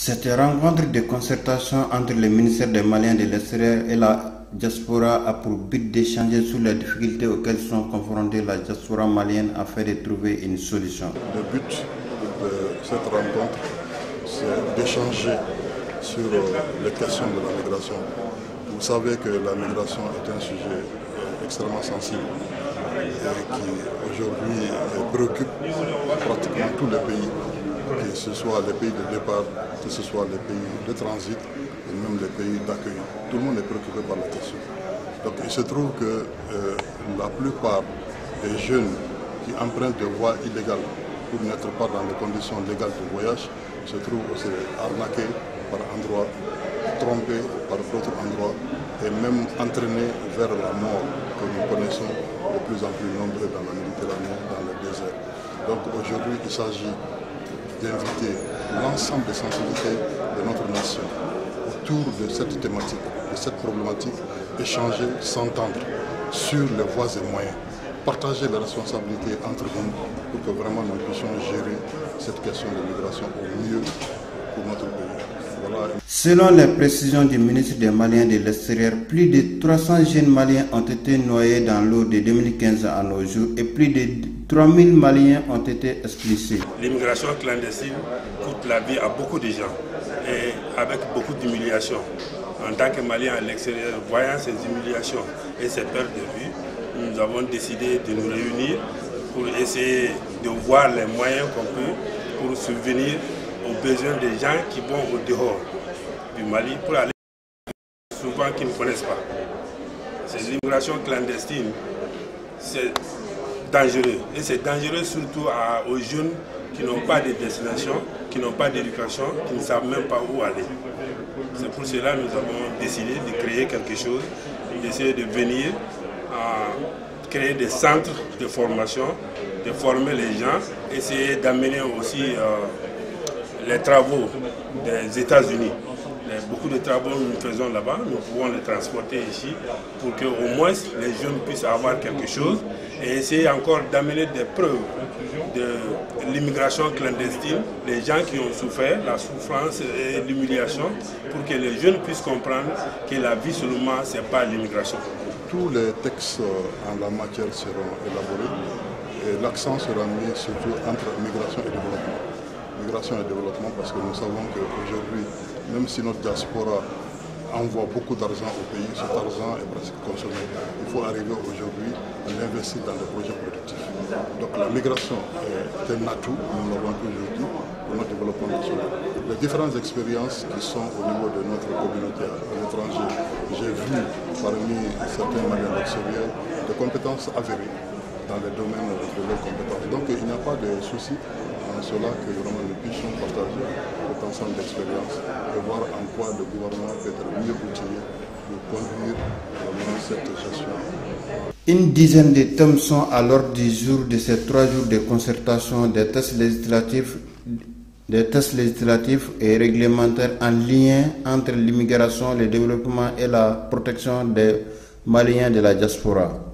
Cette rencontre de concertation entre le ministère des Maliens de l'extérieur et la diaspora a pour but d'échanger sur les difficultés auxquelles sont confrontées la diaspora malienne afin de trouver une solution. Le but de cette rencontre, c'est d'échanger sur les questions de la migration. Vous savez que la migration est un sujet extrêmement sensible et qui aujourd'hui préoccupe pratiquement tous les pays, que ce soit les pays de départ, que ce soit les pays de transit et même les pays d'accueil. Tout le monde est préoccupé par la question. Donc il se trouve que la plupart des jeunes qui empruntent des voies illégales pour n'être pas dans les conditions légales de voyage se trouvent aussi arnaqués par endroits, trompés par d'autres endroits et même entraînés vers la mort que nous connaissons de plus en plus nombreux dans la Méditerranée, dans le désert. Donc aujourd'hui, il s'agit d'inviter l'ensemble des sensibilités de notre nation autour de cette thématique, de cette problématique, échanger, s'entendre sur les voies et moyens, partager les responsabilités entre nous pour que vraiment nous puissions gérer cette question de migration au mieux pour notre pays. Voilà. Selon les précisions du ministre des Maliens de l'extérieur, plus de 300 jeunes Maliens ont été noyés dans l'eau de 2015 à nos jours et plus de 3000 Maliens ont été expulsés. L'immigration clandestine coûte la vie à beaucoup de gens et avec beaucoup d'humiliation. En tant que Maliens à l'extérieur, voyant ces humiliations et ces pertes de vue, nous avons décidé de nous réunir pour essayer de voir les moyens qu'on peut pour subvenir aux besoins des gens qui vont au dehors du Mali pour aller souvent qui ne connaissent pas. C'est l'immigration clandestine, c'est dangereux. Et c'est dangereux surtout aux jeunes qui n'ont pas de destination, qui n'ont pas d'éducation, qui ne savent même pas où aller. C'est pour cela que nous avons décidé de créer quelque chose, d'essayer de venir créer des centres de formation, de former les gens, essayer d'amener aussi les travaux des États-Unis. Beaucoup de travaux que nous faisons là-bas, nous pouvons les transporter ici pour qu'au moins les jeunes puissent avoir quelque chose et essayer encore d'amener des preuves de l'immigration clandestine, les gens qui ont souffert, la souffrance et l'humiliation, pour que les jeunes puissent comprendre que la vie seulement, ce n'est pas l'immigration. Tous les textes en la matière seront élaborés et l'accent sera mis surtout entre migration et développement. Migration et développement parce que nous savons qu'aujourd'hui, même si notre diaspora envoie beaucoup d'argent au pays, cet argent est presque consommé. Il faut arriver aujourd'hui à l'investir dans des projets productifs. Donc la migration est un atout, nous l'avons toujours dit, pour notre développement national. Les différentes expériences qui sont au niveau de notre communauté à l'étranger, j'ai vu parmi certains Maliens extérieurs des compétences avérées dans les domaines de leurs compétences. Donc il n'y a pas de souci en cela que vraiment nous puissions partager cet ensemble d'expériences et voir en quoi le gouvernement peut être mieux outillé pour conduire vraiment cette gestion. Une dizaine de thèmes sont à l'ordre du jour de ces 3 jours de concertation des tests législatifs et réglementaires en lien entre l'immigration, le développement et la protection des Maliens de la diaspora.